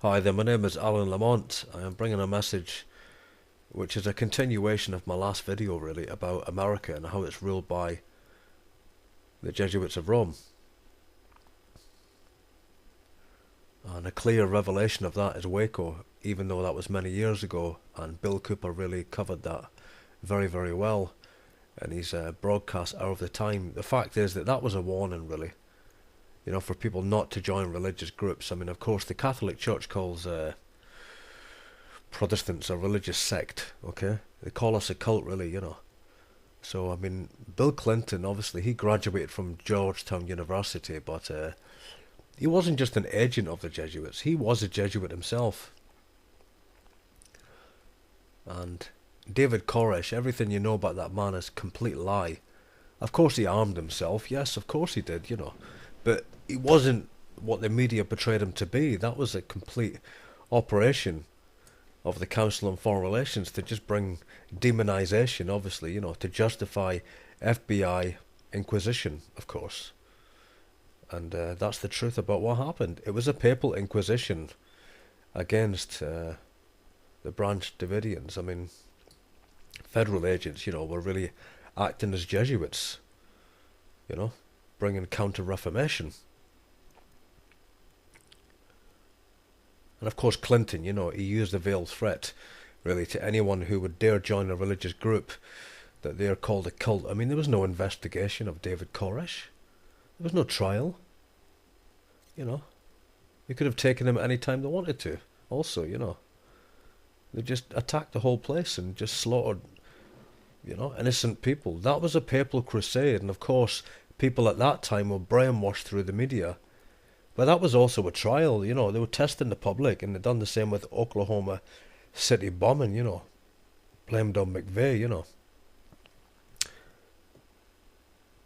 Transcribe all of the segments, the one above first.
Hi there, my name is Alan Lamont. I am bringing a message which is a continuation of my last video really about America and how it's ruled by the Jesuits of Rome. And a clear revelation of that is Waco, even though that was many years ago, and Bill Cooper really covered that very, very well in his broadcast Hour of the Time. The fact is that was a warning really, for people not to join religious groups. I mean, of course, the Catholic Church calls Protestants a religious sect, okay? They call us a cult, really. So, I mean, Bill Clinton, obviously, he graduated from Georgetown University, but he wasn't just an agent of the Jesuits. He was a Jesuit himself. And David Koresh, everything you know about that man is complete lie. Of course he armed himself, yes, of course he did. But he wasn't what the media portrayed him to be. That was a complete operation of the Council on Foreign Relations to just bring demonization, obviously, to justify FBI inquisition, of course. And that's the truth about what happened. It was a papal inquisition against the Branch Davidians. I mean, federal agents, were really acting as Jesuits, bringing counter-reformation. And of course Clinton, he used the veiled threat really to anyone who would dare join a religious group that they're called a cult. I mean, there was no investigation of David Koresh. There was no trial. They could have taken him any time they wanted to. Also, they just attacked the whole place and just slaughtered, innocent people. That was a papal crusade, and of course people at that time were brainwashed through the media. But that was also a trial, they were testing the public, and they'd done the same with Oklahoma City bombing, blamed on McVeigh.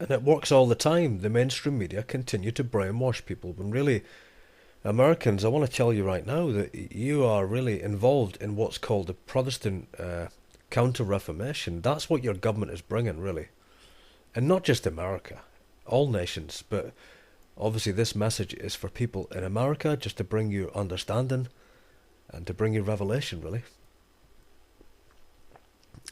And it works all the time. The mainstream media continue to brainwash people, when really, Americans, I want to tell you right now that you are really involved in what's called the Protestant counter-reformation. That's what your government is bringing, really. And not just America, all nations, but obviously this message is for people in America, just to bring you understanding and to bring you revelation, really.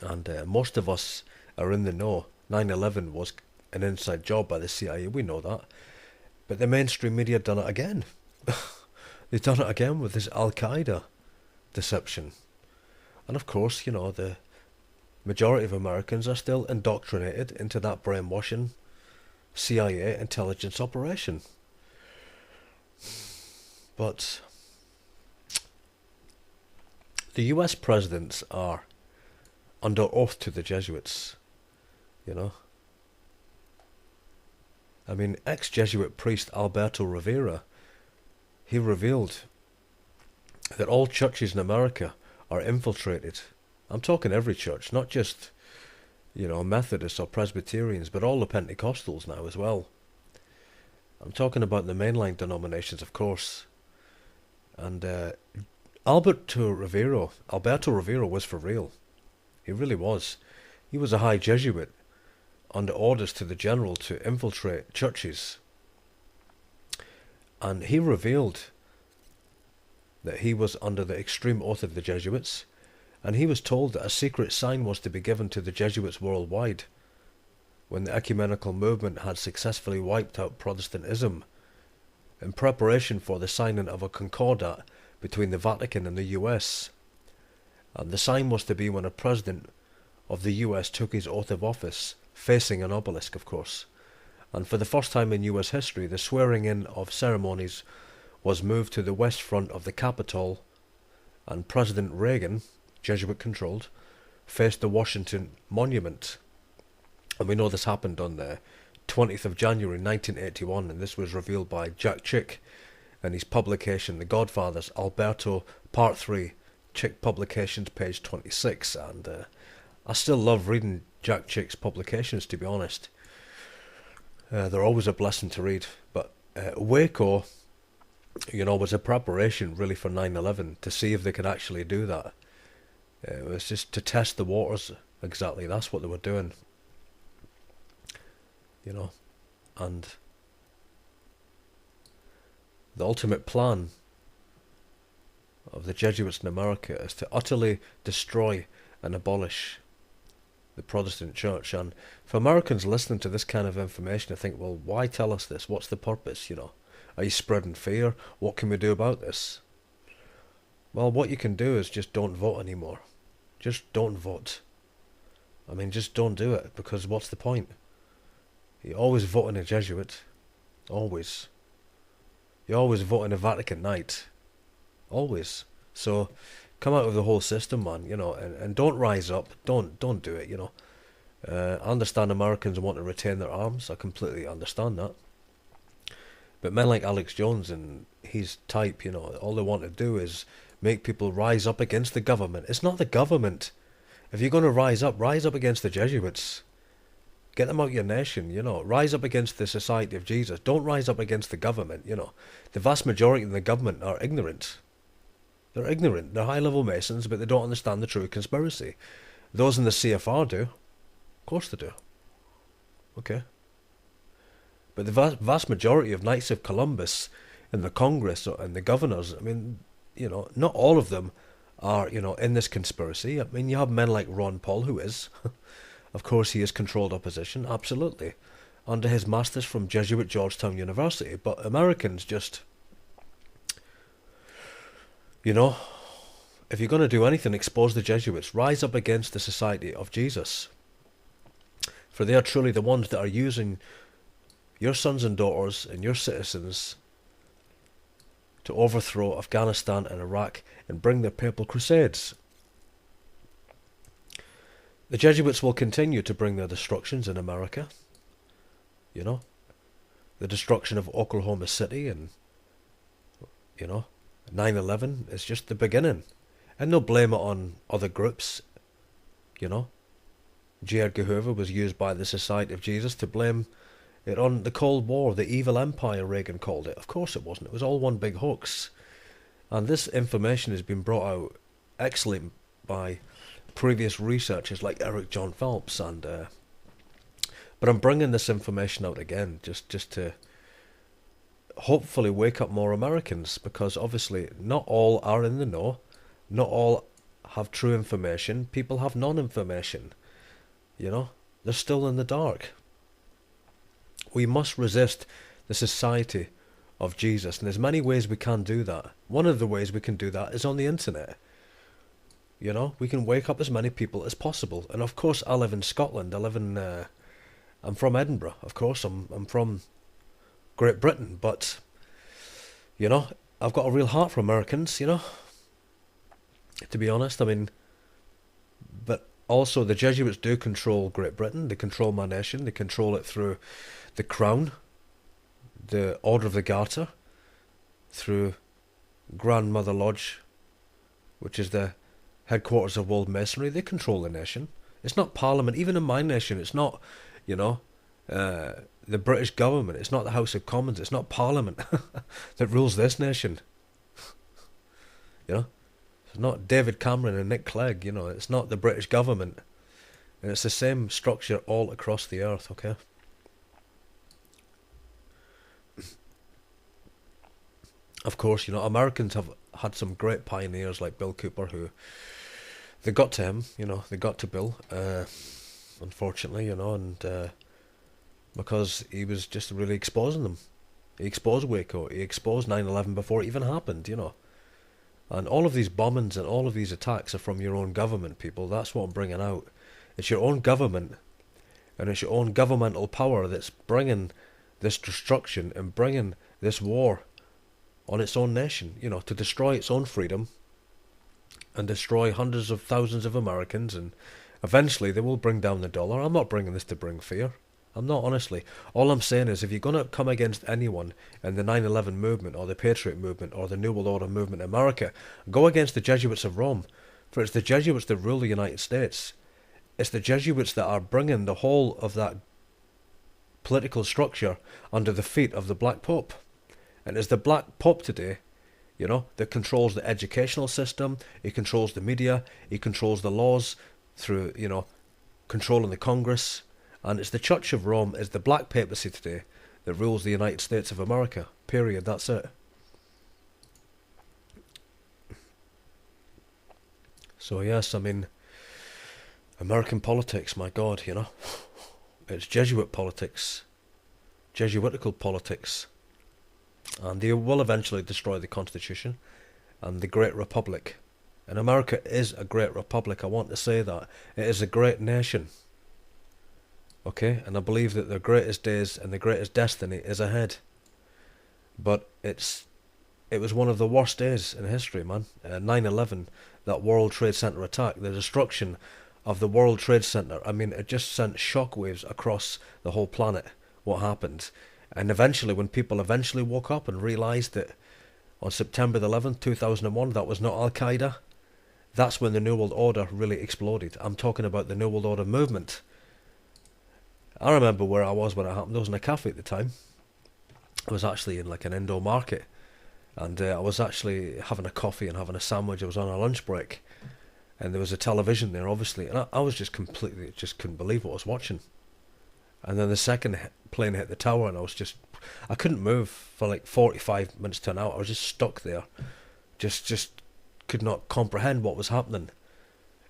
And most of us are in the know. 9/11 was an inside job by the CIA, we know that. But the mainstream media done it again. They've done it again with this Al-Qaeda deception. And of course, the majority of Americans are still indoctrinated into that brainwashing CIA intelligence operation. But the US presidents are under oath to the Jesuits, I mean, ex-Jesuit priest Alberto Rivera, he revealed that all churches in America are infiltrated. I'm talking every church, not just Methodists or Presbyterians, but all the Pentecostals now as well. I'm talking about the mainline denominations, of course. And Alberto Rivera was for real. He really was. He was a high Jesuit under orders to the general to infiltrate churches. And he revealed that he was under the extreme oath of the Jesuits, and he was told that a secret sign was to be given to the Jesuits worldwide when the ecumenical movement had successfully wiped out Protestantism, in preparation for the signing of a concordat between the Vatican and the US. And the sign was to be when a president of the US took his oath of office, facing an obelisk, of course. And for the first time in US history, the swearing in of ceremonies was moved to the west front of the Capitol, and President Reagan, Jesuit controlled, faced the Washington Monument. And we know this happened on the 20th of January 1981, and this was revealed by Jack Chick in his publication The Godfathers, Alberto, Part 3, Chick Publications, page 26. And I still love reading Jack Chick's publications, to be honest. They're always a blessing to read. But Waco, was a preparation really for 9/11 to see if they could actually do that. It was just to test the waters, exactly. That's what they were doing. And the ultimate plan of the Jesuits in America is to utterly destroy and abolish the Protestant church. And for Americans listening to this kind of information, I think, well, why tell us this? What's the purpose, you know? Are you spreading fear? What can we do about this? Well, what you can do is just don't vote anymore. Just don't vote. I mean, just don't do it, because what's the point? You always vote in a Jesuit. Always. You always vote in a Vatican Knight. Always. So, come out of the whole system, man, you know, and don't rise up. Don't do it, you know. I understand Americans want to retain their arms. I completely understand that. But men like Alex Jones and his type, you know, all they want to do is make people rise up against the government. It's not the government. If you're going to rise up against the Jesuits. Get them out of your nation, you know. Rise up against the Society of Jesus. Don't rise up against the government, you know. The vast majority of the government are ignorant. They're ignorant. They're high-level Masons, but they don't understand the true conspiracy. Those in the CFR do. Of course they do. Okay. But the vast majority of Knights of Columbus in the Congress and the governors, I mean, you know, not all of them are, you know, in this conspiracy. I mean, you have men like Ron Paul, who is. Of course, he has controlled opposition, absolutely, under his masters from Jesuit Georgetown University. But Americans just, you know, if you're going to do anything, expose the Jesuits. Rise up against the Society of Jesus. For they are truly the ones that are using your sons and daughters and your citizens to overthrow Afghanistan and Iraq and bring the Papal Crusades. The Jesuits will continue to bring their destructions in America. You know, the destruction of Oklahoma City and, you know, 9/11 is just the beginning. And they'll blame it on other groups, you know. J. Edgar Hoover was used by the Society of Jesus to blame it on the Cold War, the evil empire, Reagan called it. Of course it wasn't. It was all one big hoax. And this information has been brought out excellently by previous researchers like Eric John Phelps, and but I'm bringing this information out again just to hopefully wake up more Americans, because obviously not all are in the know, not all have true information. People have non-information, you know, they're still in the dark. We must resist the Society of Jesus, and there's many ways we can do that. One of the ways we can do that is on the internet. You know, we can wake up as many people as possible. And of course, I live in Scotland. I'm from Edinburgh. Of course, I'm from Great Britain. But, you know, I've got a real heart for Americans, you know. To be honest, I mean, but also the Jesuits do control Great Britain. They control my nation. They control it through the Crown, the Order of the Garter, through Grandmother Lodge, which is the headquarters of World Masonry. They control the nation. It's not Parliament. Even in my nation, it's not, you know, the British government. It's not the House of Commons. It's not Parliament that rules this nation. You know, it's not David Cameron and Nick Clegg. You know, it's not the British government, and it's the same structure all across the earth. Okay. Of course, you know, Americans have had some great pioneers like Bill Cooper, who they got to him, you know, they got to Bill, unfortunately, you know, and because he was just really exposing them. He exposed Waco, he exposed 9/11 before it even happened, you know. And all of these bombings and all of these attacks are from your own government, people. That's what I'm bringing out. It's your own government, and it's your own governmental power that's bringing this destruction and bringing this war on its own nation, you know, to destroy its own freedom and destroy hundreds of thousands of Americans, and eventually they will bring down the dollar. I'm not bringing this to bring fear. I'm not, honestly. All I'm saying is, if you're going to come against anyone in the 9/11 movement or the Patriot movement or the New World Order movement in America, go against the Jesuits of Rome, for it's the Jesuits that rule the United States. It's the Jesuits that are bringing the whole of that political structure under the feet of the Black Pope. And it's the Black Pope today, you know, that controls the educational system, he controls the media, he controls the laws through, you know, controlling the Congress. And it's the Church of Rome, it's the Black Papacy today that rules the United States of America. Period, that's it. So yes, I mean, American politics, my God, you know. It's Jesuit politics, Jesuitical politics. And they will eventually destroy the Constitution and the Great Republic. And America is a great republic, I want to say that. It is a great nation. Okay, and I believe that the greatest days and the greatest destiny is ahead. But it was one of the worst days in history, man. 9/11, that World Trade Center attack, the destruction of the World Trade Center. I mean, it just sent shockwaves across the whole planet, what happened. And eventually, when people eventually woke up and realized that on September 11th, 2001, that was not Al-Qaeda, that's when the New World Order really exploded. I'm talking about the New World Order movement. I remember where I was when it happened. I was in a cafe at the time. I was actually in like an indoor market. And I was actually having a coffee and having a sandwich. I was on a lunch break. And there was a television there, obviously. And I was just completely, just couldn't believe what I was watching. And then the second plane hit the tower and I couldn't move for like 45 minutes to an hour. I was just stuck there. Just could not comprehend what was happening.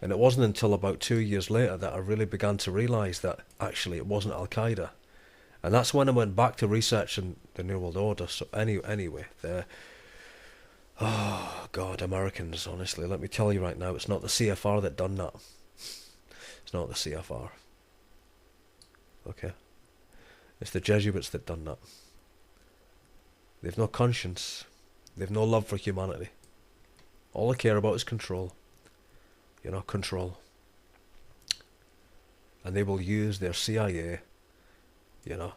And it wasn't until about 2 years later that I really began to realise that actually it wasn't Al-Qaeda. And that's when I went back to researching the New World Order. So anyway, oh God, Americans, honestly, let me tell you right now, it's not the CFR that done that. It's not the CFR. Okay? It's the Jesuits that done that. They've no conscience. They've no love for humanity. All they care about is control. You know, control. And they will use their CIA, you know,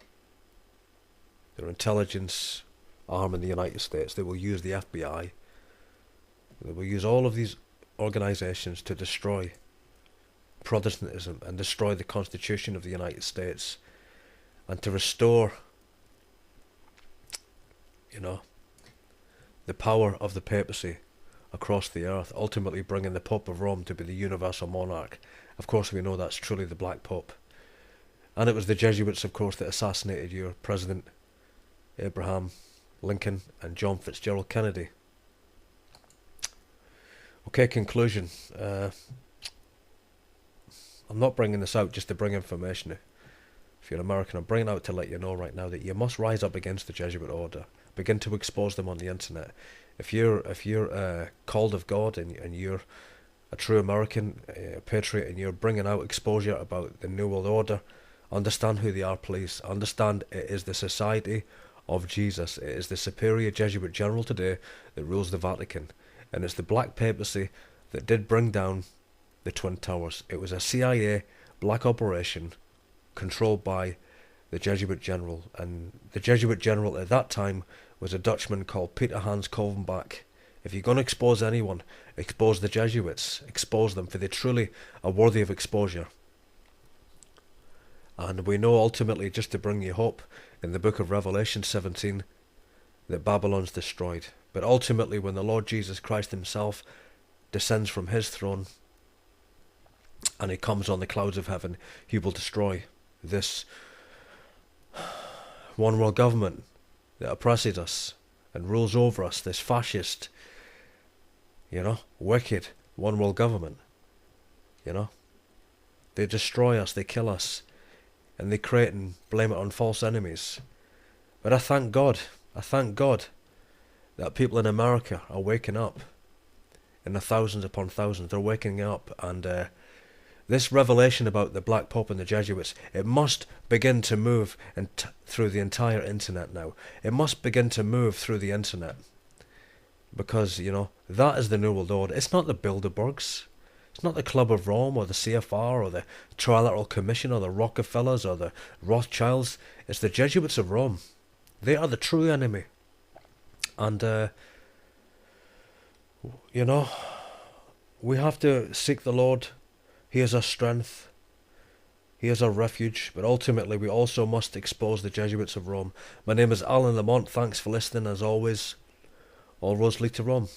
their intelligence arm in the United States. They will use the FBI. They will use all of these organizations to destroy Protestantism and destroy the Constitution of the United States and to restore, you know, the power of the papacy across the earth, ultimately bringing the Pope of Rome to be the universal monarch. Of course, we know that's truly the Black Pope. And it was the Jesuits, of course, that assassinated your President Abraham Lincoln and John Fitzgerald Kennedy. Okay, conclusion. I'm not bringing this out just to bring information. If you're American, I'm bringing it out to let you know right now that you must rise up against the Jesuit order. Begin to expose them on the internet. If you're called of God and you're a true American patriot and you're bringing out exposure about the New World Order, understand who they are, please. Understand it is the Society of Jesus. It is the superior Jesuit general today that rules the Vatican. And it's the Black Papacy that did bring down the Twin Towers. It was a CIA black operation controlled by the Jesuit general. And the Jesuit general at that time was a Dutchman called Peter Hans Kolvenbach. If you're going to expose anyone, expose the Jesuits. Expose them, for they truly are worthy of exposure. And we know ultimately, just to bring you hope, in the book of Revelation 17, that Babylon's destroyed. But ultimately, when the Lord Jesus Christ himself descends from his throne and he comes on the clouds of heaven, he will destroy this one world government that oppresses us and rules over us, this fascist, you know, wicked one world government. You know, they destroy us, they kill us, and they create and blame it on false enemies. But I thank God that people in America are waking up in the thousands upon thousands. They're waking up, and this revelation about the Black Pope and the Jesuits, it must begin to move through the entire internet now. It must begin to move through the internet. Because, you know, that is the New World Order. It's not the Bilderbergs. It's not the Club of Rome or the CFR or the Trilateral Commission or the Rockefellers or the Rothschilds. It's the Jesuits of Rome. They are the true enemy. And, you know, we have to seek the Lord. He is our strength. He is our refuge. But ultimately, we also must expose the Jesuits of Rome. My name is Alan Lamont. Thanks for listening, as always. All roads lead to Rome.